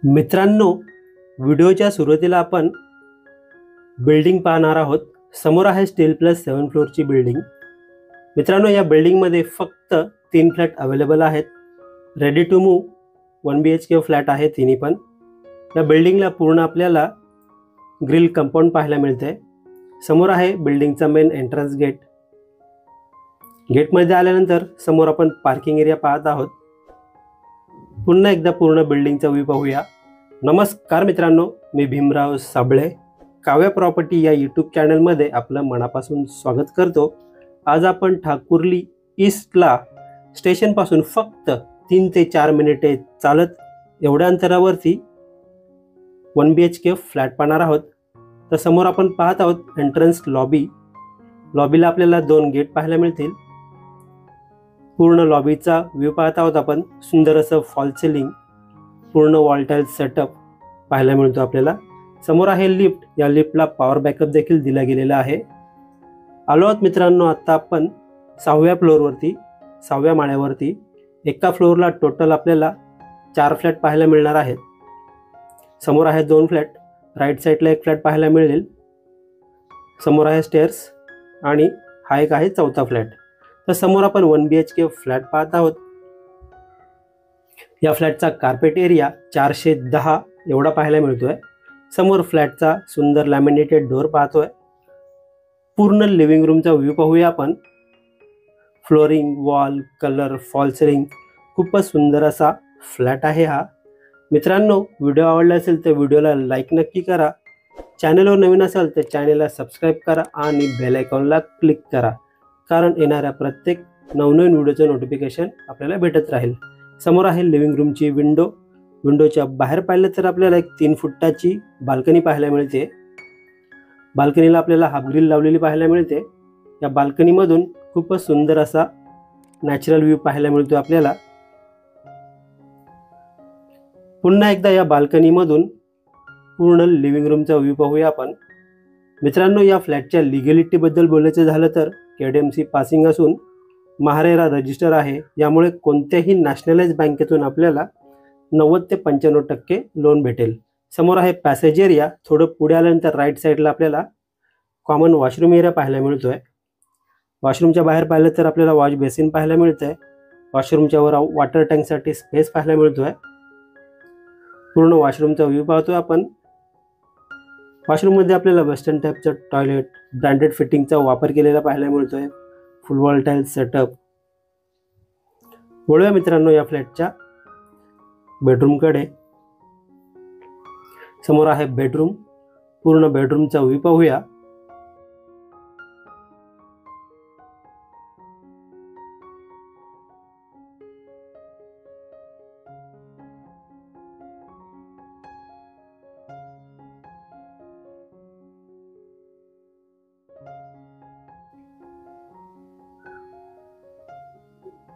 मित्रांनो, व्हिडिओच्या सुरुवातीला आपण बिल्डिंग पाहणार आहोत। समोर आहे स्टील प्लस 7 फ्लोअरची बिल्डिंग। मित्रांनो, या बिल्डिंगमध्ये फक्त 3 फ्लॅट अवेलेबल आहेत। Ready to move 1 BHK flat आहे तिन्ही पण। या बिल्डिंगला पूर्ण आपल्याला ग्रिल कंपाऊंड पाहायला मिळते। समोर आहे बिल्डिंगचा मेन एंट्रन्स गेट। गेटमध्ये आल्यानंतर समोर आपण पार्किंग एरिया पाहत आहोत। पुन्हा एकदा पूर्ण बिल्डिंगचा व्ह्यू पाहूया। नमस्कार मित्रांनो, मी भीमराव साबळे काव्या प्रॉपर्टी या यूट्यूब चॅनलमध्ये आपलं मनापासून स्वागत करतो। आज आपण ठाकुर्ली ईस्टला स्टेशनपासून फक्त 3 ते 4 मिनिटे चालत एवढ्या अंतरावरती 1 BHK फ्लॅट पाहणार आहोत। तर समोर आपण पाहत आहोत एंट्रन्स लॉबी। लॉबीला आपल्याला 2 गेट पाहायला मिळतील। पूर्ण लॉबीचा व्ह्यू पाहत आहोत आपण। सुंदर असं फॉल सिलिंग, पूर्ण वॉल टाइल सेटअप पाहायला मिळतो आपल्याला। समोर आहे लिफ्ट। या लिफ्टला पॉवर बॅकअप देखील दिला गेलेला आहे। आलो आहोत मित्रांनो आता आपण 6व्या फ्लोअरवरती, 6व्या माळ्यावरती। एका फ्लोअरला टोटल आपल्याला 4 फ्लॅट पाहायला मिळणार आहेत। समोर आहे 2 फ्लॅट, राईट साईडला 1 फ्लॅट पाहायला मिळेल। समोर आहे स्टेअर्स आणि हा एक आहे 4था फ्लॅट। तर समोर आपण 1 BHK फ्लॅट पाहत आहोत। या फ्लॅटचा कार्पेट एरिया 410 एवढा पाहायला मिळतोय। समोर फ्लॅटचा सुंदर लॅमिनेटेड डोअर पाहतोय। पूर्ण लिव्हिंग रूमचा व्ह्यू पाहूया आपण। Flooring, wall, colour, fall ceiling खूपच सुंदर असा फ्लॅट आहे हा। मित्रांनो, व्हिडिओ आवडला असेल तर व्हिडिओला लाईक नक्की करा। चॅनलवर नवीन असाल तर चॅनलला सबस्क्राईब करा आणि बेल आयकॉनला क्लिक करा, कारण येणाऱ्या प्रत्येक नवनवीन व्हिडिओचं नोटिफिकेशन आपल्याला भेटत राहील। समोर आहे लिव्हिंग रूमची विंडो। विंडोच्या बाहेर पाहिलं तर आपल्याला एक 3 फुटाची बाल्कनी पाहायला मिळते। बाल्कनीला आपल्याला हाफ ग्रिल लावलेली पाहायला मिळते। या बाल्कनीमधून खूपच सुंदर असा नॅचरल व्ह्यू पाहायला मिळतो आपल्याला। पुन्हा एकदा या बाल्कनीमधून पूर्ण लिव्हिंग रूमचा व्ह्यू पाहूया आपण। मित्रांनो, या फ्लॅटच्या लिगॅलिटी बद्दल बोलायचं झालं तर KDMC पासिंग असून महारेरा रजिस्टर आहे। यामुळे कोणत्याही नॅशनलाइज बँकेतून आपल्याला 90 ते 95% लोन भेटेल। समोर आहे पॅसेज एरिया। थोडं पुढे आल्यानंतर राईट साईडला आपल्याला कॉमन वॉशरूम एरिया पाहायला मिळतोय। वॉशरूमच्या बाहेर पाहिलं तर आपल्याला वॉश बेसिन पाहायला मिळतंय। वॉशरूमच्या वर वॉटर टँकसाठी स्पेस पाहायला मिळतोय। पूर्ण वॉशरूमचा व्ह्यू पाहतोय आपण। वॉशरूममध्ये आपल्याला वेस्टर्न टाईपचं टॉयलेट, ब्रँडेड फिटिंगचा वापर केलेला पाहायला मिळतोय। फुल वॉल टाइल सेटअप। वळूया मित्रांनो या फ्लॅटच्या बेडरूमकडे। समोर आहे बेडरूम। पूर्ण बेडरूमचा व्ह्यू पाहूया।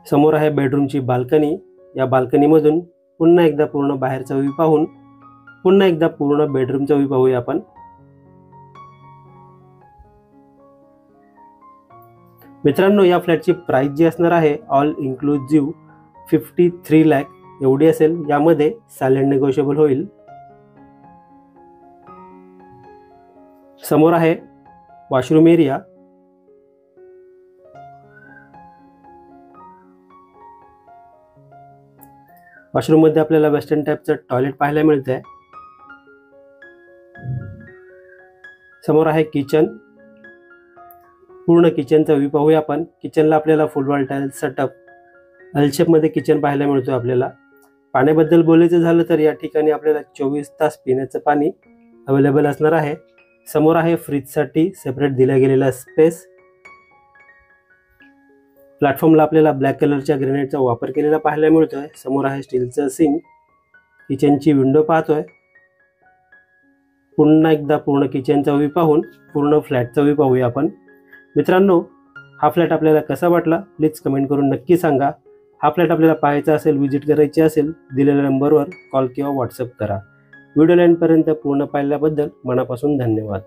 समोर आहे बेडरूमची बाल्कनी। या बाल्कनीमधून पुन्हा एकदा पूर्ण बाहेरचा व्ह्यू पाहून पुन्हा एकदा पूर्ण बेडरूमचा व्ह्यू पाहूया आपण। मित्रांनो, या फ्लॅटची प्राइस जी असणार आहे ऑल इन्क्लुझिव्ह 53 लाख एवढी असेल। यामध्ये सायलेंट नेगोशिएबल होईल। समोर आहे वॉशरूम एरिया। वॉशरूम मध्ये आपल्याला वेस्टर्न टाईपचं टॉयलेट पाहायला मिळतंय। समोर आहे किचन। पूर्ण किचनचा व्ह्यू पाहूया आपण। किचनला आपल्याला फुल wall tile setup, L shape मध्ये किचन पाहायला मिळतो आपल्याला। पाण्याबद्दल बोलायचं झालं तर या ठिकाणी आपल्याला 24 तास पिण्याचं पाणी अवेलेबल असणार आहे। समोर आहे फ्रीजसाठी सेपरेट दिला गेलेला स्पेस। प्लॅटफॉर्मला आपल्याला ब्लॅक कलरच्या ग्रेनाइटचा वापर केलेला पाहायला मिळतोय। समोर आहे स्टीलचं सिंक। किचनची विंडो पाहतोय। पुन्हा एकदा पूर्ण किचनचा व्ह्यू पाहून पूर्ण फ्लॅटचा व्ह्यू पाहूया आपण। मित्रांनो, हा फ्लॅट आपल्याला कसा वाटला प्लीज कमेंट करून नक्की सांगा। हा फ्लॅट आपल्याला पाहायचा असेल, व्हिजिट करायची असेल, दिलेल्या नंबरवर कॉल किंवा व्हॉट्सअप करा। व्हिडिओ एंडपर्यंत पूर्ण पाहिल्याबद्दल मनापासून धन्यवाद।